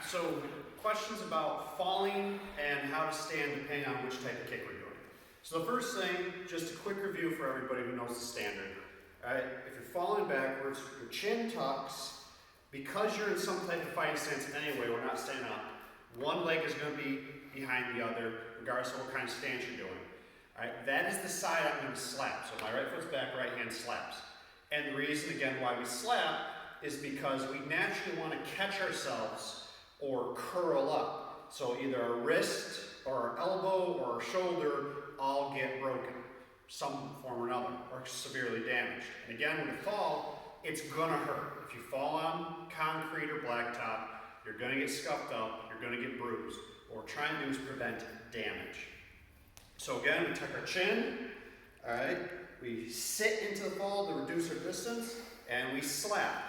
So questions about falling and how to stand depending on which type of kick we're doing. So the first thing, just a quick review for everybody who knows the standard. Alright, if you're falling backwards, your chin tucks. Because you're in some type of fighting stance anyway, we're not standing up. One leg is going to be behind the other, regardless of what kind of stance you're doing. Alright, that is the side I'm going to slap. So my right foot's back, right hand slaps. And the reason, again, why we slap is because we naturally want to catch ourselves or curl up. So either our wrist or our elbow or our shoulder all get broken, some form or another, or severely damaged. And again, when you fall, it's gonna hurt. If you fall on concrete or blacktop, you're gonna get scuffed up, you're gonna get bruised. What we're trying to do is prevent damage. So again, we tuck our chin, all right? We sit into the fall to reduce our distance, and we slap.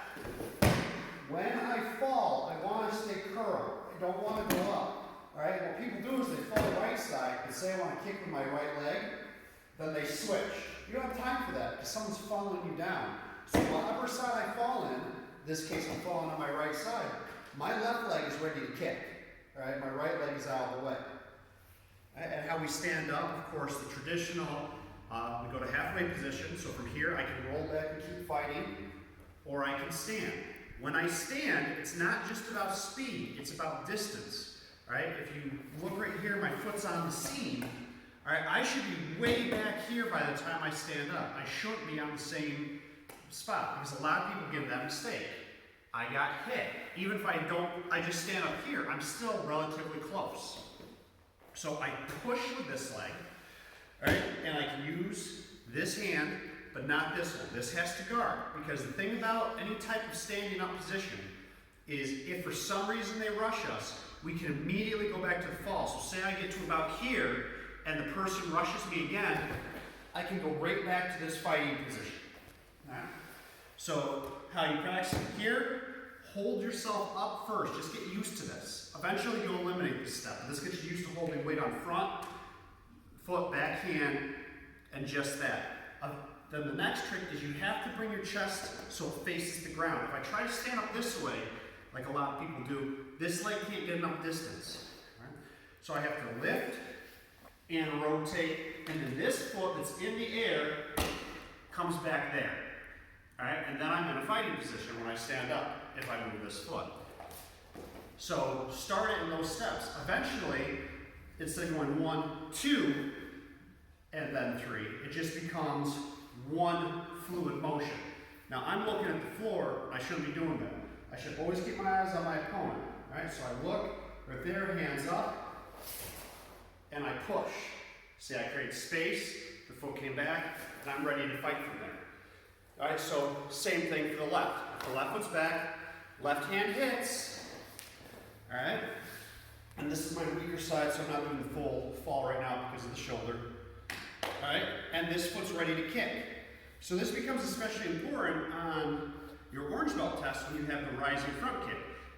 When I fall, I want to stay curled. I don't want to go up. All right? What people do is they fall the right side and say I want to kick with my right leg. Then they switch. You don't have time for that because someone's following you down. So whatever side I fall in this case I'm falling on my right side, my left leg is ready to kick. All right? My right leg is out of the way. And how we stand up, of course, the traditional, we go to halfway position. So from here, I can roll back and keep fighting, or I can stand. When I stand, it's not just about speed, it's about distance. All right? If you look right here, my foot's on the seam. All right? I should be way back here by the time I stand up. I shouldn't be on the same spot, because a lot of people give that mistake. I got hit. Even if I just stand up here, I'm still relatively close. So I push with this leg, all right? And I can use this hand, but not this one. This has to guard, because the thing about any type of standing up position is if for some reason they rush us, we can immediately go back to the fall. So say I get to about here, and the person rushes me again, I can go right back to this fighting position. All right? So how you practice it here, hold yourself up first. Just get used to this. Eventually you'll eliminate this step. This gets you used to holding weight on front, foot, back hand, and just that. Then the next trick is you have to bring your chest so it faces the ground. If I try to stand up this way, like a lot of people do, this leg can't get enough distance. Right? So I have to lift and rotate, and then this foot that's in the air comes back there. All right? And then I'm in a fighting position when I stand up if I move this foot. So start it in those steps. Eventually, instead of going 1, 2, and then 3, it just becomes one fluid motion. Now I'm looking at the floor, I shouldn't be doing that. I should always keep my eyes on my opponent. Right? So I look, right there, hands up, and I push. See, I create space, the foot came back, and I'm ready to fight from there. Alright, so same thing for the left. If the left foot's back, left hand hits. Alright? And this is my weaker side, so I'm not doing the full fall right now because of the shoulder. Alright? And this foot's ready to kick. So this becomes especially important on your orange belt test when you have the rising front kick.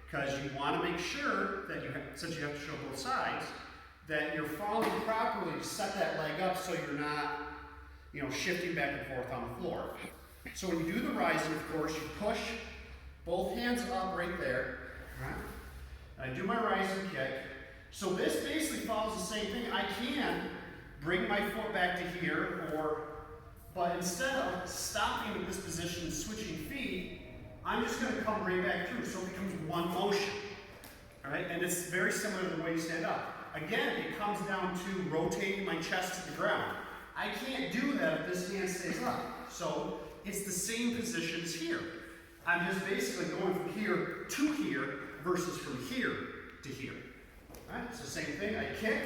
Because you want to make sure that since you have to show both sides, that you're falling properly to set that leg up so you're not, shifting back and forth on the floor. So when you do the rising, of course, you push both hands up right there. Right? And I do my rising kick. So this basically follows the same thing. I can bring my foot back to here, but instead of stopping in this position and switching feet, I'm just going to come right back through. So it becomes one motion. All right? And it's very similar to the way you stand up. Again, it comes down to rotating my chest to the ground. I can't do that if this hand stays up. So it's the same position as here. I'm just basically going from here to here versus from here to here. All right? It's the same thing. I kick,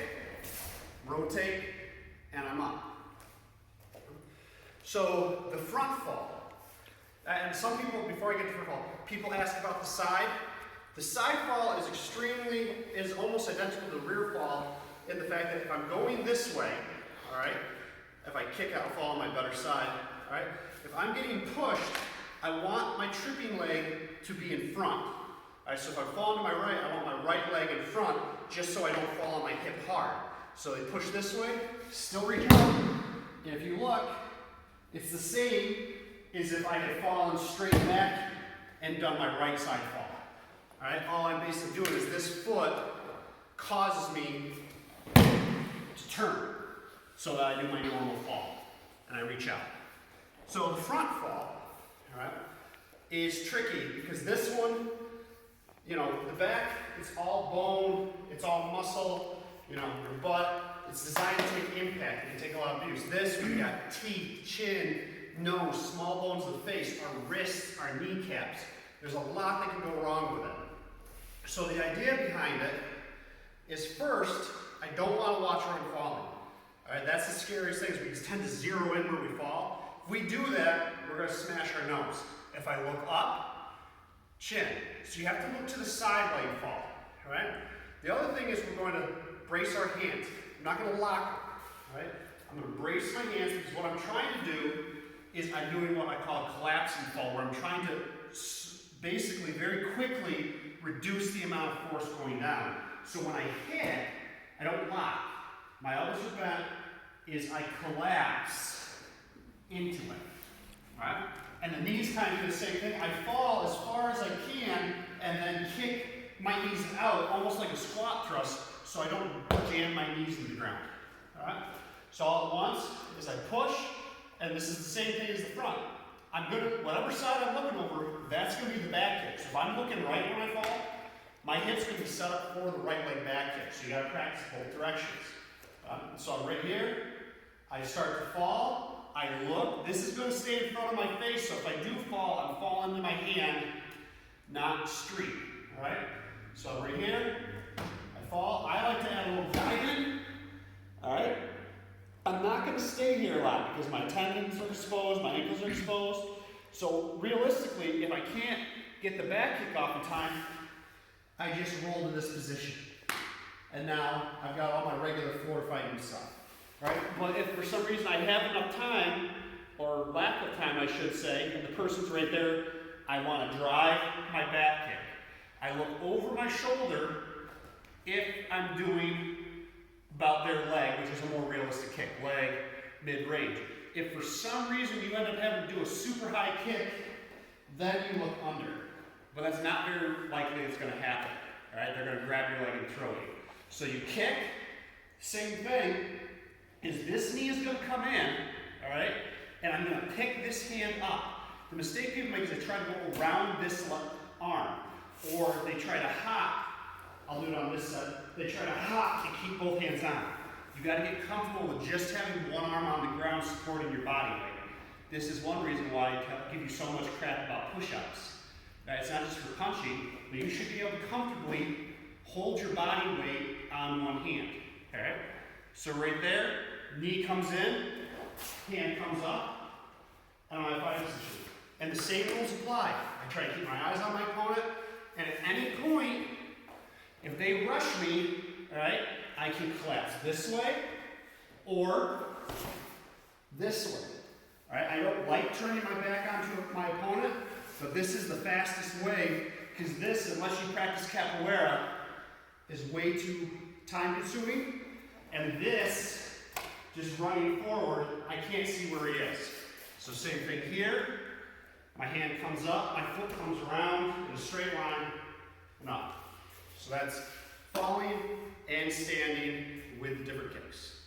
rotate, and I'm up. So the front fall. And some people, before I get to front fall, people ask about the side. The side fall is almost identical to the rear fall in the fact that if I'm going this way, all right, if I kick out, I'll fall on my better side, all right? If I'm getting pushed, I want my tripping leg to be in front. All right, so if I fall to my right, I want my right leg in front just so I don't fall on my hip hard. So they push this way, still reach out, and if you look, it's the same as if I had fallen straight back and done my right side fall. All right, all I'm basically doing is this foot causes me to turn so that I do my normal fall and I reach out. So the front fall, all right, is tricky because this one, you know, the back, it's all bone, it's all muscle, you know, your butt, it's designed to take impact, it can take a lot of abuse. This, we've got teeth, chin, nose, small bones of the face, our wrists, our kneecaps. There's a lot that can go wrong with it. So the idea behind it is first, I don't want to watch where I'm falling. All right, that's the scariest thing is we tend to zero in where we fall. If we do that, we're going to smash our nose. If I look up, chin. So you have to look to the side while you fall. All right. The other thing is we're going to brace our hands. I'm not going to lock them. All right. I'm going to brace my hands because what I'm trying to do is I'm doing what I call a collapsing fall, where I'm trying to basically very quickly reduce the amount of force going down. So when I hit, I don't lock. My elbows are bent, is I collapse into it. All right? And the knees kind of do the same thing. I fall as far as I can and then kick my knees out, almost like a squat thrust, so I don't jam my knees into the ground. All right? So all at once is I push, and this is the same thing as the front. I'm gonna, whatever side I'm looking over, that's gonna be the back kick. So if I'm looking right when I fall, my hip's gonna be set up for the right leg back kick. So you gotta practice both directions. So I'm right here, I start to fall, I look, this is gonna stay in front of my face, so if I do fall, I'm falling to my hand, not street, all right? So I'm right here, I fall, I like to add a little dive in, all right? I'm not gonna stay here a lot because my tendons are exposed, my ankles are exposed. So realistically, if I can't get the back kick off in time, I just roll to this position. And now I've got all my regular floor fighting stuff, right? But if for some reason I have enough time, or lack of time I should say, and the person's right there, I wanna drive my back kick. I look over my shoulder if I'm doing about their leg, which is a more realistic kick, leg, mid-range. If for some reason you end up having to do a super high kick, then you look under. But that's not very likely it's gonna happen, all right? They're gonna grab your leg and throw you. So you kick, same thing, is this knee is gonna come in, all right? And I'm gonna pick this hand up. The mistake people make is they try to go around this arm, or they try to hop. I'll do it on this side. They try to hop to keep both hands on. You got to get comfortable with just having one arm on the ground supporting your body weight. This is one reason why I give you so much crap about push-ups. Right? It's not just for punching, but you should be able to comfortably hold your body weight on one hand. Okay? So right there, knee comes in, hand comes up, and I'm in fight position. And the same rules apply. I try to keep my eyes on my opponent, and at any point, if they rush me, all right, I can collapse this way or this way. All right, I don't like turning my back onto my opponent, but this is the fastest way because this, unless you practice capoeira, is way too time-consuming. And this, just running forward, I can't see where he is. So same thing here. My hand comes up, my foot comes around in a straight line and up. So that's falling and standing with different kicks.